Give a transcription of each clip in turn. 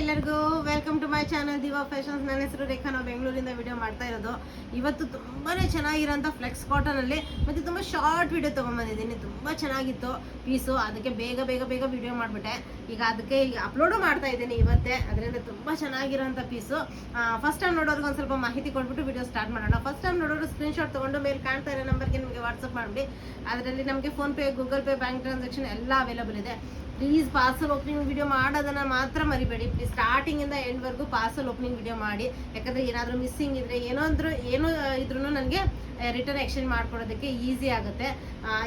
ಎಲ್ಲರಿಗೂ welcome to my channel Diva Fashions. ನನ್ನ ಹೆಸರು ರೇಖಾ. ನಾವು ಬೆಂಗಳೂರಿಂದ ವಿಡಿಯೋ ಮಾಡ್ತಾ ಇರೋದು. ಇವತ್ತು ತುಂಬಾ ಚೆನ್ನಾಗಿರೋಂಥ ಫ್ಲೆಕ್ಸ್ ಕಾಟನಲ್ಲಿ ಮತ್ತು ತುಂಬ ಶಾರ್ಟ್ ವಿಡಿಯೋ ತೊಗೊಂಬಂದಿದ್ದೀನಿ. ತುಂಬ ಚೆನ್ನಾಗಿತ್ತು ಪೀಸು, ಅದಕ್ಕೆ ಬೇಗ ಬೇಗ ಬೇಗ ವಿಡಿಯೋ ಮಾಡಿಬಿಟ್ಟೆ. ಈಗ ಅದಕ್ಕೆ ಅಪ್ಲೋಡು ಮಾಡ್ತಾ ಇದ್ದೀನಿ ಇವತ್ತೇ. ಅದರಿಂದ ತುಂಬ ಚೆನ್ನಾಗಿರೋಂಥ ಪೀಸು. ಫಸ್ಟ್ ಟೈಮ್ ನೋಡೋರ್ಗೆ ಒಂದು ಸ್ವಲ್ಪ ಮಾಹಿತಿ ಕೊಟ್ಬಿಟ್ಟು ವಿಡಿಯೋ ಸ್ಟಾರ್ಟ್ ಮಾಡೋಣ. ಫಸ್ಟ್ ಟೈಮ್ ನೋಡೋರು ಸ್ಕ್ರೀನ್ಶಾಟ್ ತೊಗೊಂಡು ಮೇಲೆ ಕಾಣ್ತಾ ಇರೋ ನಂಬರ್ಗೆ ನಿಮಗೆ ವಾಟ್ಸಪ್ ಮಾಡಿಬಿಡಿ. ಅದರಲ್ಲಿ ನಮಗೆ PhonePe, Google pay, bank transaction ಎಲ್ಲ ಅವೈಲೇಬಲ್ ಇದೆ. ಪ್ಲೀಸ್ ಪಾರ್ಸಲ್ ಓಪನಿಂಗ್ ವಿಡಿಯೋ ಮಾಡೋದನ್ನು ಮಾತ್ರ ಮರಿಬೇಡಿ. ಪ್ಲೀಸ್ ಸ್ಟಾರ್ಟಿಂಗಿಂದ ಎಂಡ್ವರೆಗೂ ಪಾರ್ಸಲ್ ಓಪನಿಂಗ್ ವಿಡಿಯೋ ಮಾಡಿ. ಯಾಕಂದರೆ ಏನಾದರೂ ಮಿಸ್ಸಿಂಗ್ ಇದ್ದರೆ ಏನೋ ಇದ್ರೂ ನನಗೆ ರಿಟರ್ನ್ ಎಕ್ಸ್ಚೇಂಜ್ ಮಾಡ್ಕೊಡೋದಕ್ಕೆ ಈಸಿ ಆಗುತ್ತೆ.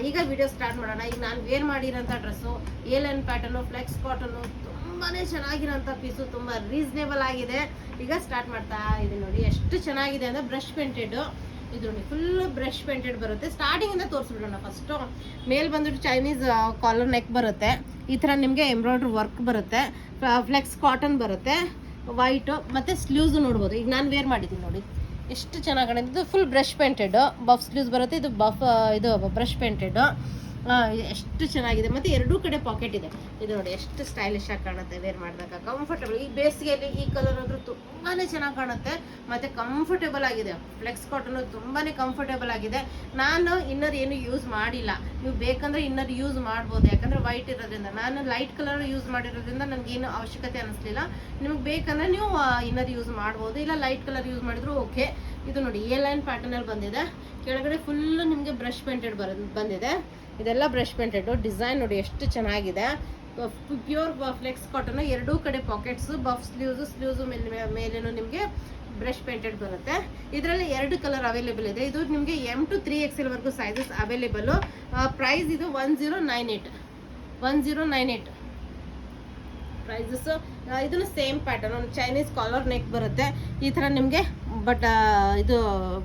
ಈಗ ವಿಡಿಯೋ ಸ್ಟಾರ್ಟ್ ಮಾಡೋಣ. ಈಗ ನಾನು ವೇರ್ ಮಾಡಿರೋಂಥ ಡ್ರೆಸ್ಸು ಏಲನ್ ಪ್ಯಾಟರ್ನು, ಫ್ಲೆಕ್ಸ್ ಕಾಟನು, ತುಂಬಾ ಚೆನ್ನಾಗಿರೋಂಥ ಪೀಸು, ತುಂಬ ರೀಸನೇಬಲ್ ಆಗಿದೆ. ಈಗ ಸ್ಟಾರ್ಟ್ ಮಾಡ್ತಾ ಇದ್ದೀನಿ. ನೋಡಿ ಎಷ್ಟು ಚೆನ್ನಾಗಿದೆ ಅಂದರೆ ಬ್ರಷ್ ಪೇಂಟೆಡು. ಇದು ನೋಡಿ ಫುಲ್ ಬ್ರಷ್ ಪೇಂಟೆಡ್ ಬರುತ್ತೆ. ಸ್ಟಾರ್ಟಿಂಗಿಂದ ತೋರಿಸ್ಬಿಡೋಣ. ಫಸ್ಟು ಮೇಲ್ ಬಂದ್ಬಿಟ್ಟು ಚೈನೀಸ್ ಕಾಲರ್ ನೆಕ್ ಬರುತ್ತೆ. ಈ ಥರ ನಿಮಗೆ ಎಂಬ್ರಾಯ್ಡ್ರಿ ವರ್ಕ್ ಬರುತ್ತೆ. ಫ್ಲೆಕ್ಸ್ ಕಾಟನ್ ಬರುತ್ತೆ, ವೈಟು ಮತ್ತು ಸ್ಲೀವ್ಸು ನೋಡ್ಬೋದು. ಈಗ ನಾನು ವೇರ್ ಮಾಡಿದ್ದೀನಿ ನೋಡಿ ಎಷ್ಟು ಚೆನ್ನಾಗಿ ಕಾಣುತ್ತೆ. ಇದು full brush painted, buff sleeves ಬರುತ್ತೆ. ಇದು ಇದು ಬ್ರಷ್ ಪೇಂಟೆಡು. ಎಷ್ಟು ಚೆನ್ನಾಗಿದೆ. ಮತ್ತು ಎರಡೂ ಕಡೆ ಪಾಕೆಟ್ ಇದೆ. ಇದು ನೋಡಿ ಎಷ್ಟು ಸ್ಟೈಲಿಶ್ ಆಗಿ ಕಾಣುತ್ತೆ ವೇರ್ ಮಾಡಿದಾಗ. ಕಂಫರ್ಟಬಲ್. ಈ ಬೇಸಿಗೆಯಲ್ಲಿ ಈ ಕಲರ್ ಅಂದ್ರೆ ತುಂಬಾ ಚೆನ್ನಾಗಿ ಕಾಣುತ್ತೆ ಮತ್ತು ಕಂಫರ್ಟೇಬಲ್ ಆಗಿದೆ. ಫ್ಲೆಕ್ಸ್ ಕಾಟನು ತುಂಬಾ ಕಂಫರ್ಟೇಬಲ್ ಆಗಿದೆ. ನಾನು ಇನ್ನರ್ ಏನು ಯೂಸ್ ಮಾಡಿಲ್ಲ. ನೀವು ಬೇಕಂದ್ರೆ ಇನ್ನರ್ ಯೂಸ್ ಮಾಡ್ಬೋದು, ಯಾಕಂದರೆ ವೈಟ್ ಇರೋದ್ರಿಂದ. ನಾನು ಲೈಟ್ ಕಲರ್ ಯೂಸ್ ಮಾಡಿರೋದ್ರಿಂದ ನನಗೇನು ಅವಶ್ಯಕತೆ ಅನ್ನಿಸ್ಲಿಲ್ಲ. ನಿಮಗೆ ಬೇಕಂದ್ರೆ ನೀವು ಇನ್ನರ್ ಯೂಸ್ ಮಾಡ್ಬೋದು, ಇಲ್ಲ ಲೈಟ್ ಕಲರ್ ಯೂಸ್ ಮಾಡಿದ್ರು ಓಕೆ. ಇದು ನೋಡಿ ಎ ಲೈನ್ ಪ್ಯಾಟರ್ನಲ್ಲಿ ಬಂದಿದೆ. ಕೆಳಗಡೆ ಫುಲ್ಲು ನಿಮಗೆ ಬ್ರಷ್ ಪೇಂಟೆಡ್ ಬಂದಿದೆ. ಇದೆಲ್ಲ ಬ್ರಷ್ ಪೇಂಟೆಡು. ಡಿಸೈನ್ ನೋಡಿ ಎಷ್ಟು ಚೆನ್ನಾಗಿದೆ. Pure flex cotton. ಎರಡೂ ಕಡೆ ಪಾಕೆಟ್ಸು, ಬಫ್ ಸ್ಲೀವ್ಸು ಮೇಲೇನು ನಿಮಗೆ ಬ್ರಷ್ ಪೇಂಟೆಡ್ ಬರುತ್ತೆ. ಇದರಲ್ಲಿ 2 ಕಲರ್ ಅವೈಲೇಬಲ್ ಇದೆ. ಇದು ನಿಮಗೆ M to 3XL ವರೆಗೂ ಸೈಜಸ್ ಅವೈಲೇಬಲು. ಪ್ರೈಸ್ ಇದು 1098 ಪ್ರೈಸಸ್. ಇದನ್ನು ಸೇಮ್ ಪ್ಯಾಟರ್ನ್, ಒಂದು ಚೈನೀಸ್ ಕಾಲರ್ ನೆಕ್ ಬರುತ್ತೆ. ಈ ಥರ ನಿಮಗೆ ಇದು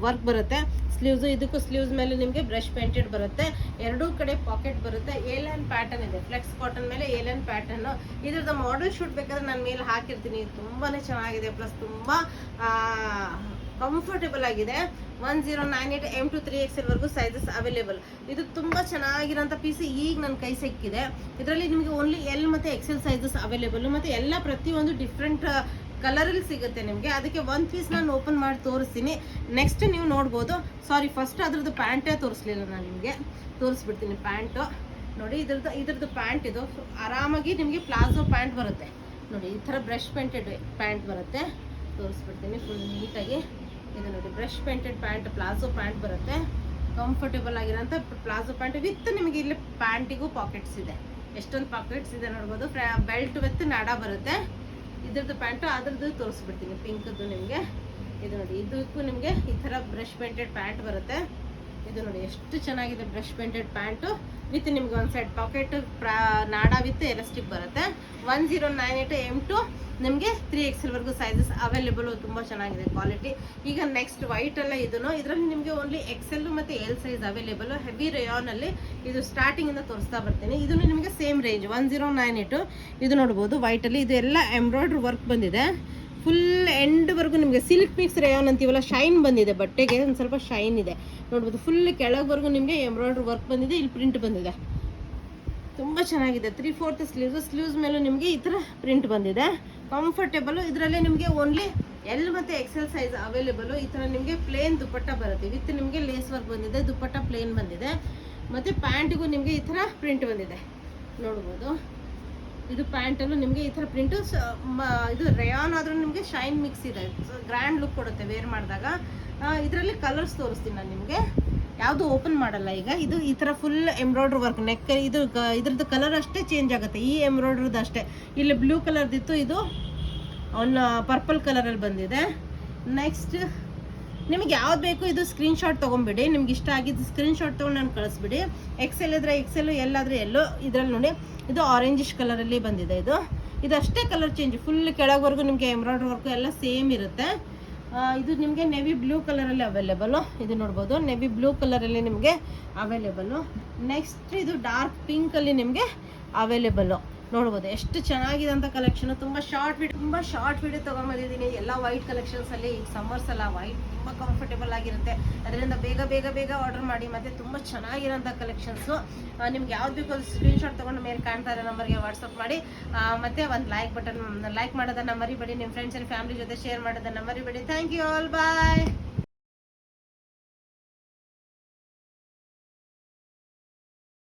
ವರ್ಕ್ ಬರುತ್ತೆ. ಸ್ಲೀವ್ಸು, ಇದಕ್ಕೂ ಸ್ಲೀವ್ಸ್ ಮೇಲೆ ನಿಮಗೆ ಬ್ರಷ್ ಪೇಂಟೆಡ್ ಬರುತ್ತೆ. ಎರಡೂ ಕಡೆ ಪಾಕೆಟ್ ಬರುತ್ತೆ. ಏಲನ್ ಪ್ಯಾಟರ್ನ್ ಇದೆ. ಫ್ಲೆಕ್ಸ್ ಕಾಟನ್ ಮೇಲೆ ಏಲನ್ ಪ್ಯಾಟರ್ನು. ಇದ್ರದ್ದು ಮಾಡೆಲ್ ಶೂಟ್ ಬೇಕಾದ್ರೆ ನಾನು ಮೇಲೆ ಹಾಕಿರ್ತೀನಿ. ತುಂಬಾ ಚೆನ್ನಾಗಿದೆ, ಪ್ಲಸ್ ತುಂಬ ಕಂಫರ್ಟೇಬಲ್ ಆಗಿದೆ. 1098 M to 3XL ವರೆಗೂ ಸೈಜಸ್ ಅವೈಲೇಬಲ್. ಇದು ತುಂಬ ಚೆನ್ನಾಗಿರೋಂಥ ಪೀಸ್. ಈಗ ನನ್ನ ಕೈ ಸಿಕ್ಕಿದೆ. ಇದರಲ್ಲಿ ನಿಮಗೆ ಓನ್ಲಿ L ಮತ್ತು XL ಸೈಜಸ್ ಅವೈಲೇಬಲ್. ಮತ್ತು ಎಲ್ಲ ಪ್ರತಿಯೊಂದು ಡಿಫ್ರೆಂಟ್ ಕಲರಲ್ಲಿ ಸಿಗುತ್ತೆ ನಿಮಗೆ. ಅದಕ್ಕೆ ಒಂದು ಪೀಸ್ ನಾನು ಓಪನ್ ಮಾಡಿ ತೋರಿಸ್ತೀನಿ. ನೆಕ್ಸ್ಟ್ ನೀವು ನೋಡ್ಬೋದು. ಸಾರಿ, ಫಸ್ಟ್ ಅದ್ರದ್ದು ಪ್ಯಾಂಟೇ ತೋರಿಸ್ಲಿಲ್ಲ, ನಾನು ನಿಮಗೆ ತೋರಿಸ್ಬಿಡ್ತೀನಿ. ಪ್ಯಾಂಟು ನೋಡಿ, ಇದ್ರದ್ದು ಪ್ಯಾಂಟ್ ಇದು. ಆರಾಮಾಗಿ ನಿಮಗೆ ಪ್ಲಾಜೋ ಪ್ಯಾಂಟ್ ಬರುತ್ತೆ ನೋಡಿ. ಈ ಥರ ಬ್ರಷ್ ಪೇಂಟೆಡ್ ಪ್ಯಾಂಟ್ ಬರುತ್ತೆ. ತೋರಿಸ್ಬಿಡ್ತೀನಿ ಫುಲ್ ನೀಟಾಗಿ. ಇದು ನೋಡಿ brush painted pant, palazzo pant ಬರುತ್ತೆ. ಕಂಫರ್ಟೇಬಲ್ ಆಗಿರೋಂಥ ಪ್ಲಾಜೋ ಪ್ಯಾಂಟ್ ವಿತ್ ನಿಮಗೆ ಇಲ್ಲಿ ಪ್ಯಾಂಟಿಗೂ ಪಾಕೆಟ್ಸ್ ಇದೆ. ಎಷ್ಟೊಂದು ಪಾಕೆಟ್ಸ್ ಇದೆ ನೋಡ್ಬೋದು. ಬೆಲ್ಟ್ ವಿತ್ ನಾಡಾ ಬರುತ್ತೆ. ಇದ್ರದ್ದು ಪ್ಯಾಂಟು ಅದ್ರದ್ದು ತೋರಿಸ್ಬಿಡ್ತೀನಿ. ಪಿಂಕದ್ದು ನಿಮಗೆ ಇದು ನೋಡಿ. ಇದಕ್ಕೂ ನಿಮಗೆ ಈ ಥರ ಬ್ರಷ್ ಪೇಂಟೆಡ್ ಪ್ಯಾಂಟ್ ಬರುತ್ತೆ. ಇದು ನೋಡಿ ಎಷ್ಟು ಚೆನ್ನಾಗಿದೆ ಬ್ರಷ್ ಪೇಂಟೆಡ್ ಪ್ಯಾಂಟು ವಿತ್ ನಿಮ್ಗೆ ಒಂದು side packet, NADA with elastic ಬರುತ್ತೆ. 1098 M to ನಿಮಗೆ 3XL ವರೆಗೂ ಸೈಜಸ್ ಅವೈಲೇಬಲು. ತುಂಬ ಚೆನ್ನಾಗಿದೆ ಕ್ವಾಲಿಟಿ. ಈಗ ನೆಕ್ಸ್ಟ್ ವೈಟೆಲ್ಲ ಇದರಲ್ಲಿ ನಿಮಗೆ ಓನ್ಲಿ XL ಮತ್ತು L ಸೈಜ್ ಅವೈಲೇಬಲು. ಹೆವಿ ರೇಯಾನಲ್ಲಿ ಇದು ಸ್ಟಾರ್ಟಿಂಗಿಂದ ತೋರಿಸ್ತಾ ಬರ್ತೀನಿ. ಇದನ್ನು ನಿಮಗೆ ಸೇಮ್ ರೇಂಜ್ 1098. ಇದು ನೋಡ್ಬೋದು ವೈಟಲ್ಲಿ. ಇದು ಎಲ್ಲ ಎಂಬ್ರಾಯ್ಡ್ರಿ ವರ್ಕ್ ಬಂದಿದೆ. ಫುಲ್ ಎಂಡ್ವರೆಗೂ ನಿಮಗೆ ಸಿಲ್ಕ್ ಮಿಕ್ಸ್ ರೇಯಾನ್ ಅಂತೀವಲ್ಲ, ಶೈನ್ ಬಂದಿದೆ. ಬಟ್ಟೆಗೆ ಒಂದು ಸ್ವಲ್ಪ ಶೈನ್ ಇದೆ ನೋಡ್ಬೋದು. ಫುಲ್ ಕೆಳಗವರೆಗೂ ನಿಮಗೆ ಎಂಬ್ರಾಯ್ಡ್ರಿ ವರ್ಕ್ ಬಂದಿದೆ. ಇಲ್ಲಿ ಪ್ರಿಂಟ್ ಬಂದಿದೆ. ತುಂಬ ಚೆನ್ನಾಗಿದೆ. 3/4 ಸ್ಲೀವ್ಸ್ ಮೇಲೂ ನಿಮಗೆ ಈ ಥರ ಪ್ರಿಂಟ್ ಬಂದಿದೆ. ಕಂಫರ್ಟೇಬಲು. ಇದರಲ್ಲಿ ನಿಮಗೆ ಓನ್ಲಿ L ಮತ್ತು XL ಸೈಜ್ ಅವೈಲೇಬಲು. ಈ ಥರ ನಿಮಗೆ ಪ್ಲೇನ್ ದುಪ್ಪಟ್ಟ ಬರುತ್ತೆ. ವಿತ್ ನಿಮಗೆ ಲೇಸ್ ವರ್ಕ್ ಬಂದಿದೆ. ದುಪ್ಪಟ್ಟ ಪ್ಲೇನ್ ಬಂದಿದೆ. ಮತ್ತು ಪ್ಯಾಂಟಿಗೂ ನಿಮಗೆ ಈ ಥರ ಪ್ರಿಂಟ್ ಬಂದಿದೆ ನೋಡ್ಬೋದು. ಇದು ಪ್ಯಾಂಟಲ್ಲೂ ನಿಮಗೆ ಈ ಥರ ಪ್ರಿಂಟು. ಇದು ರೇಯಾನ್ ಆದರೂ ನಿಮಗೆ ಶೈನ್ ಮಿಕ್ಸ್ ಇದೆ. ಗ್ರ್ಯಾಂಡ್ ಲುಕ್ ಕೊಡುತ್ತೆ ವೇರ್ ಮಾಡಿದಾಗ. ಇದರಲ್ಲಿ ಕಲರ್ಸ್ ತೋರಿಸ್ತೀನಿ ನಾನು ನಿಮಗೆ. ಯಾವುದು ಓಪನ್ ಮಾಡಲ್ಲ ಈಗ. ಇದು ಈ ಥರ ಫುಲ್ ಎಂಬ್ರಾಯ್ಡ್ರಿ ವರ್ಕ್. ನೆಕ್ ಇದ್ರದ್ದು ಕಲರ್ ಅಷ್ಟೇ ಚೇಂಜ್ ಆಗುತ್ತೆ. ಈ ಎಂಬ್ರಾಯ್ಡ್ರದ್ದು ಅಷ್ಟೇ. ಇಲ್ಲಿ ಬ್ಲೂ ಕಲರ್ದಿತ್ತು, ಇದು ಒಂದು ಪರ್ಪಲ್ ಕಲರಲ್ಲಿ ಬಂದಿದೆ. ನೆಕ್ಸ್ಟ್ ನಿಮಗೆ ಯಾವ್ದು ಬೇಕು ಇದು ಸ್ಕ್ರೀನ್ಶಾಟ್ ತೊಗೊಂಬಿಡಿ. ನಿಮ್ಗೆ ಇಷ್ಟ ಆಗಿದ್ದು ಸ್ಕ್ರೀನ್ಶಾಟ್ ತೊಗೊಂಡು ನಾನು ಕಳಿಸ್ಬಿಡಿ. XL ಇದ್ರೆ XL, L ಆದರೆ ಎಲ್ಲೋ. ಇದರಲ್ಲಿ ನೋಡಿ ಇದು ಆರೆಂಜಿಶ್ ಕಲರಲ್ಲಿ ಬಂದಿದೆ. ಇದಷ್ಟೇ ಕಲರ್ ಚೇಂಜ್. ಫುಲ್ ಕೆಳಗವರೆಗೂ ನಿಮಗೆ ಎಂಬ್ರಾಯ್ಡ್ರಿ ವರ್ಕು ಎಲ್ಲ ಸೇಮ್ ಇರುತ್ತೆ. ಇದು ನಿಮಗೆ ನೆವಿ ಬ್ಲೂ ಕಲರಲ್ಲಿ ಅವೈಲೇಬಲು. ಇದು ನೋಡ್ಬೋದು, ನೆವಿ ಬ್ಲೂ ಕಲರಲ್ಲಿ ನಿಮಗೆ ಅವೈಲೇಬಲು. ನೆಕ್ಸ್ಟ್ ಇದು ಡಾರ್ಕ್ ಪಿಂಕಲ್ಲಿ ನಿಮಗೆ ಅವೈಲೇಬಲು ನೋಡ್ಬೋದು ಎಷ್ಟು ಚೆನ್ನಾಗಿದೆ ಅಂತ ಕಲೆಕ್ಷನ್. ತುಂಬ ಶಾರ್ಟ್ ವಿಡಿಯೋ ತೊಗೊಂಬಂದಿದ್ದೀನಿ ಎಲ್ಲ ವೈಟ್ ಕಲೆಕ್ಷನ್ಸಲ್ಲಿ. ಈಗ ಸಮ್ಮರ್ಸ್ ಅಲ್ಲ, ವೈಟ್ ತುಂಬ ಕಂಫರ್ಟೇಬಲ್ ಆಗಿರುತ್ತೆ. ಅದರಿಂದ ಬೇಗ ಆರ್ಡರ್ ಮಾಡಿ. ಮತ್ತು ತುಂಬ ಚೆನ್ನಾಗಿರೋಂಥ ಕಲೆಕ್ಷನ್ಸು. ನಿಮ್ಗೆ ಯಾವ್ದು ಬೇಕು ಅದು ಸ್ಕ್ರೀನ್ಶಾಟ್ ತೊಗೊಂಡು ಮೇಲೆ ಕಾಣ್ತಾ ಇರೋ ನಂಬರ್ಗೆ ವಾಟ್ಸಪ್ ಮಾಡಿ. ಮತ್ತು ಒಂದು ಲೈಕ್ ಮಾಡೋದನ್ನು ಮರಿಬೇಡಿ. ನಿಮ್ಮ ಫ್ರೆಂಡ್ಸ್ ಆ್ಯಂಡ್ ಫ್ಯಾಮಿಲಿ ಜೊತೆ ಶೇರ್ ಮಾಡೋದನ್ನು ಮರಿಬೇಡಿ. Thank you all, bye.